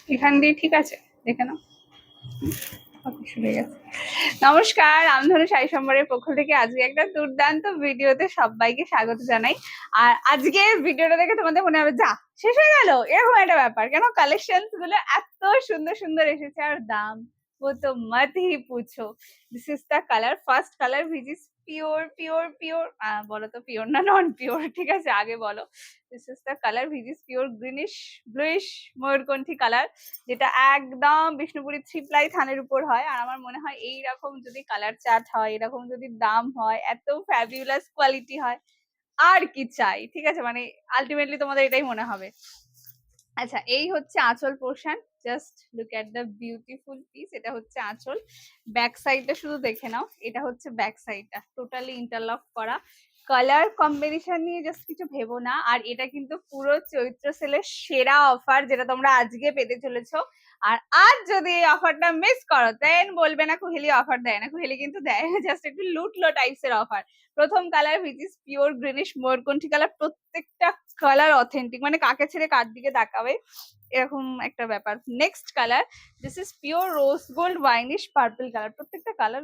এখান দিয়ে ঠিক আছে, দেখে নাও। শুরু হয়ে গেছে। নমস্কার, রামধনু শাড়ি সম্ভারের পক্ষ থেকে আজকে একটা দুর্দান্ত ভিডিওতে সবাইকে স্বাগত জানাই। আর আজকে ভিডিওটা দেখে তোমাদের মনে হবে যা শেষ হয়ে গেল, এরকম একটা ব্যাপার। কেন কালেকশন গুলো এত সুন্দর সুন্দর এসেছে, আর দাম वो तो मत ही पूछो। This is the colour, first colour which is pure pure pure. বলো তো পিওর না নন পিওর? ঠিক আছে, আগে বলো। This is the colour which is pure greenish bluish ময়ূরকণ্ঠী কালার, যেটা একদম বিষ্ণুপুরি থ্রিপ্লাই থানের উপর হয়। আর আমার মনে হয় এইরকম যদি কালার চার্ট হয়, এরকম যদি দাম হয়, এত ফ্যাবিউলাস কোয়ালিটি হয়, আর কি চাই? ঠিক আছে, মানে আলটিমেটলি তোমাদের এটাই মনে হবে। আচ্ছা, এই হচ্ছে আঁচল portion. Just look at the beautiful piece. এটা হচ্ছে আঁচল। ব্যাক সাইডটা শুধু দেখে নাও, এটা হচ্ছে ব্যাক সাইডটা টোটালি ইন্টারলক করা। কালার কম্বিনেশন নিয়ে জাস্ট কিছু ভেবো না। আর এটা কিন্তু পুরো চৈত্র সেলের সেরা অফার, যেটা তোমরা আজকে পেতে চলেছো। আর আজ যদি এই অফারটা মিস করো দেন বলবে না কুহেলি অফার দেয় না। কুহেলি কিন্তু দেয়, জাস্ট একটু লুটলো টাইপসের অফার। প্রথম colour which is pure greenish ময়ূরকণ্ঠী কালার। প্রত্যেকটা কালার অথেন্টিক, মানে কাকে ছেড়ে কার দিকে তাকাবে এরকম একটা ব্যাপার। Next colour, this is pure rose gold winish purple colour. প্রত্যেকটা কালার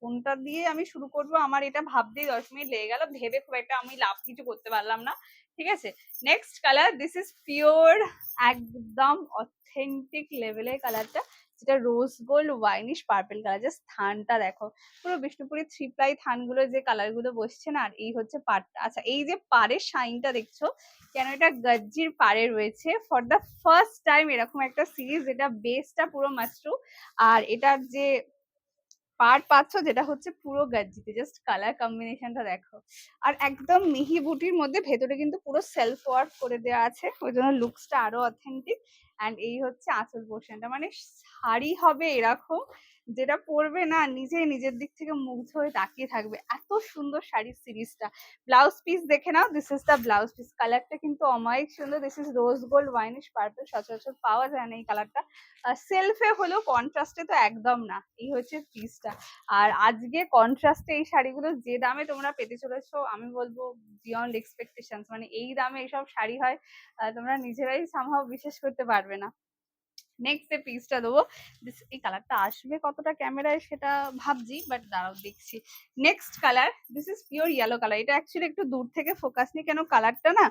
কোনটা দিয়ে আমি শুরু করবো, আমার এটা ভাবতেই 10 মিনিট লেগে গেল। ভেবে খুব একটা আমি লাভ কিছু করতে পারলাম না। ঠিক আছে, next colour, this is pure একদম অথেন্টিক লেভেলের কালারটা, যেটা rose gold winish purple colour. Just থানটা দেখো, পুরো বিষ্ণুপুরি থ্রি প্লাই থানগুলো যে কালার গুলো বসছে না। আর এই হচ্ছে পাড়টা। আচ্ছা, এই যে পাড়ের শাইনটা দেখছো, কেন এটা গজ্জির পাড়ে রয়েছে। ফর দ্য ফার্স্ট টাইম এরকম একটা সিরিজ, এটা বেসটা পুরো মাশরু, আর এটার যে পার্ট পাচ্ছ যেটা হচ্ছে পুরো গজ্জিতে। জাস্ট কালার কম্বিনেশনটা দেখো। আর একদম মিহি বুটির মধ্যে ভেতরে কিন্তু পুরো সেলফ ওয়ার্ক করে দেওয়া আছে, ওই জন্য লুকসটা আরো অথেন্টিক। অ্যান্ড এই হচ্ছে আঁচল পোর্শনটা, মানে শাড়ি হবে এরকম, যেটা পরবে না নিজে নিজের দিক থেকে মুগ্ধ হয়ে তাকিয়ে থাকবে। এত সুন্দর শাড়ির সিরিজটা। ব্লাউজ পিস দেখে নাও, this is the blouse piece. কালারটা কিন্তু অমায়িক সুন্দর। This is rose gold winish purple, সচরাচর পাওয়া যায় না এই কালারটা। সেলফে হলেও কন্ট্রাস্টে তো একদম না। এই হচ্ছে পিসটা। আর আজকে কন্ট্রাস্টে এই শাড়িগুলো যে দামে তোমরা পেতে চলেছো, আমি বলবো বিয়ন্ড এক্সপেকটেশন। মানে এই দামে এইসব শাড়ি হয়, তোমরা নিজেরাই সামহাও বিশ্বাস করতে পারবে না। নেক্সট যে পিসটা দেবো, এই কালারটা আসবে কতটা ক্যামেরায় সেটা ভাবছি, বাট দাঁড়াও দেখছি। Next colour, this is pure yellow colour. এটা অ্যাকচুয়ালি একটু দূর থেকে ফোকাস নিই, কেন কালারটা না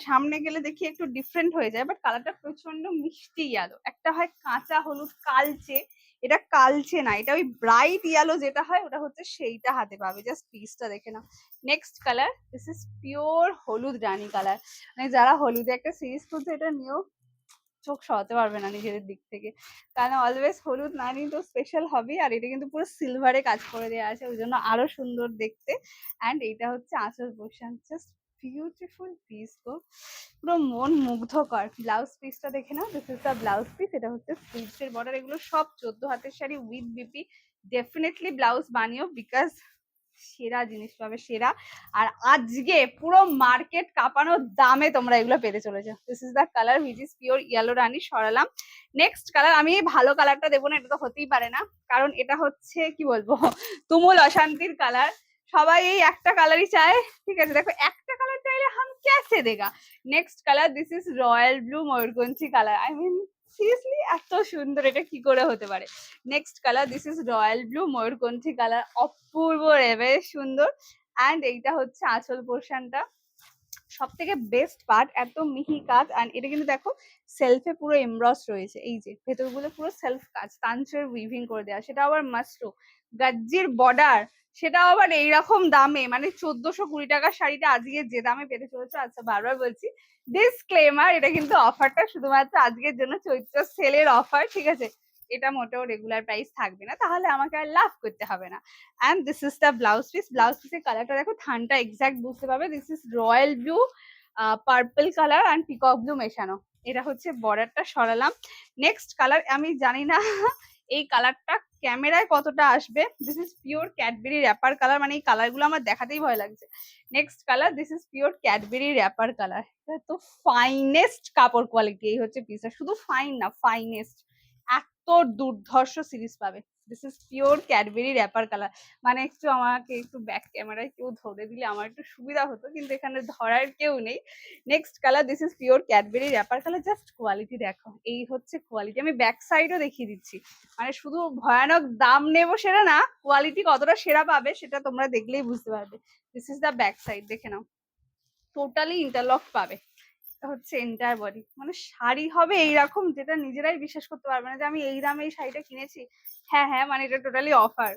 সামনে গেলে দেখি একটু ডিফারেন্ট হয়ে যায়, বাট কালারটা প্রচন্ড মিষ্টি ইয়েলো। একটা হয় কাঁচা হলুদ কালচে, এটা কালচে না, এটা ওই ব্রাইট ইয়েলো যেটা হয়, ওটা হচ্ছে সেইটা হাতে পাবে। জাস্ট পিসটা দেখে নাও। Next colour, this is pure হলুদ রানী কালার। মানে যারা হলুদে একটা সিরিজ করছে, এটা নিয়েও চোখ সরাতে পারবে না নিজেদের দিক থেকে, কারণ অলওয়েজ হলুদ না নিয়ে তো স্পেশাল হবে। আর এটা কিন্তু পুরো সিলভারে কাজ করে দেওয়া আছে, ওই জন্য আরো সুন্দর দেখতে। অ্যান্ড এইটা হচ্ছে আঁচল পোর্শন। জাস্ট বিউটিফুল পিস গো, পুরো মন মুগ্ধকর। ব্লাউজ পিসটা দেখে নাও, this is the blouse piece. এটা হচ্ছে স্লিভসের বর্ডার। এগুলো সব 14 হাতের sari with BP. Definitely blouse বানিও, বিকজ সেরা জিনিস পাবে, সেরা। আর আজকে পুরো মার্কেট কাঁপানোর দামে তোমরা এগুলো পেতে চলেছো। This is the colour which is pure yellow রানি। সরালাম। নেক্সট কালার, আমি ভালো কালারটা দেবো না, এটা তো হতেই পারে না, কারণ এটা হচ্ছে কি বলবো, তুমুল অশান্তির কালার। সবাই এই একটা কালারই চায়। ঠিক আছে, দেখো একটা কালার চাইলে হাম ক্যাসে দেগা। Next colour, this is royal blue ময়ূরকণ্ঠী কালার। আই মিন সিরিয়াসলি এত সুন্দর, এটা কি করে হতে পারে? Next colour, this is royal blue ময়ূরকণ্ঠী কালার। অপূর্ব রেবে সুন্দর। অ্যান্ড এইটা হচ্ছে আঁচল পোর্শনটা। সব থেকে বেস্ট পার্ট, এত মিহি কাজ। আর এটা কিন্তু দেখো সেলফে পুরো এমব্রস রয়েছে, এই যে ভেতরগুলো পুরো সেলফ কাজ, তানচের উইভিং করে দেওয়া, সেটা আবার মাশরু। গাজ্জির বর্ডার, সেটাও আবার এইরকম দামে, মানে 1420 টাকার শাড়িটা আজকে যে দামে পেতে চলেছে। আচ্ছা, বারবার বলছি ডিসক্লেমার, এটা কিন্তু অফারটা শুধুমাত্র আজকের জন্য, চৈত্র সেলের অফার। ঠিক আছে, এটা মোটেও রেগুলার প্রাইস থাকবে না, তাহলে আমাকে আর লাভ করতে হবে না। And this is the blouse piece. Blouse পিসের কালারটা দেখো, থানটা এক্সাক্ট বুঝতে পারবে। This is royal blue purple colour and peacock blue মেশানো। এটা হচ্ছে বর্ডারটা। সরালাম। নেক্সট কালার, আমি জানি না এই কালারটা ক্যামেরায় কতটা আসবে। This is pure Cadbury wrapper colour. মানে এই কালারগুলো আমার দেখাতেই ভয় লাগছে। Next colour, this is pure Cadbury wrapper colour. এটা তো ফাইনেস্ট কাপড় কোয়ালিটি। এই হচ্ছে পিসটা, শুধু ফাইন না, ফাইনেস্ট। এত দুর্ধর্ষ সিরিজ পাবে, this is pure Cadbury wrapper colour. মানে একটু আমাকে একটু ব্যাক ক্যামেরায় কেউ ধরে দিলে আমার একটু সুবিধা হতো, কিন্তু এখানে ধরার কেউ নেই। Next colour, this is pure Cadbury wrapper colour. Just quality দেখো, এই হচ্ছে কোয়ালিটি। আমি ব্যাক সাইডও দেখিয়ে দিচ্ছি। মানে শুধু ভয়ানক দাম নেবো সেটা না, কোয়ালিটি কতটা সেরা পাবে সেটা তোমরা দেখলেই বুঝতে পারবে। This is the back side, দেখে নাও। টোটালি ইন্টারলক পাবে, হচ্ছে এন্টায়ার বডি। মানে শাড়ি হবে এইরকম যেটা নিজেরাই বিশ্বাস করতে পারবে না যে আমি এই দামে এই শাড়িটা কিনেছি। হ্যাঁ হ্যাঁ, মানে এটা totally offer.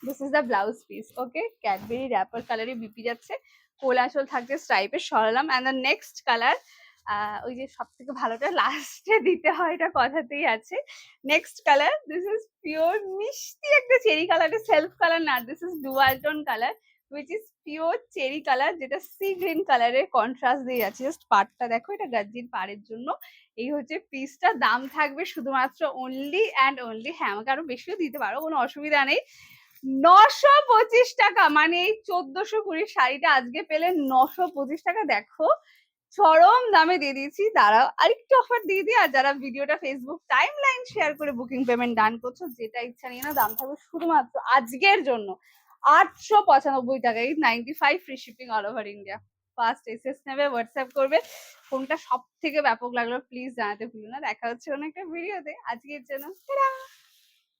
This is the blouse piece. Okay, Cadbury wrapper কালারে বিপি যাচ্ছে, কোল আঁচল থাকছে স্ট্রাইপের, সরালাম। অ্যান্ড দ্য নেক্সট কালার, ওই যে সব থেকে ভালোটা লাস্টে দিতে হয়, এটা কথাতেই আছে। Next colour, this is pure মিষ্টি একটা চেরি কালার, সেলফ কালার না, this is dual tone colour which is pure cherry colour, যেটা সি গ্রিন কালারের কন্ট্রাস্ট দিয়ে যাচ্ছে। জাস্ট পাড়টা দেখো, এটা গাজ্জির পাড়ের জন্য। এই হচ্ছে পিসটা, দাম থাকবে শুধুমাত্র অনলি অ্যান্ড অনলি, হ্যাঁ আমাকে আরো বেশিও দিতে পারো, কোনো অসুবিধা নেই, 925 টাকা। মানে এই 1420 শাড়িটা আজকে পেলে 925 টাকা। দেখো চরম দামে দিয়ে দিয়েছি। দাঁড়াও আরেকটু অফার দিয়ে দিই। আর যারা ভিডিওটা ফেসবুক টাইম লাইন শেয়ার করে বুকিং পেমেন্ট ডান করছো, যেটা ইচ্ছা নিয়ে না, দাম থাকবে শুধুমাত্র আজকের জন্য 895 টাকা, 895, free shipping all over India. First SS নেবে, হোয়াটসঅ্যাপ করবে। কোনটা সব থেকে ব্যাপক লাগলো প্লিজ জানাতে ভুলো না। দেখা হচ্ছে অন্য একটা ভিডিওতে, আজকের জন্য টাটা।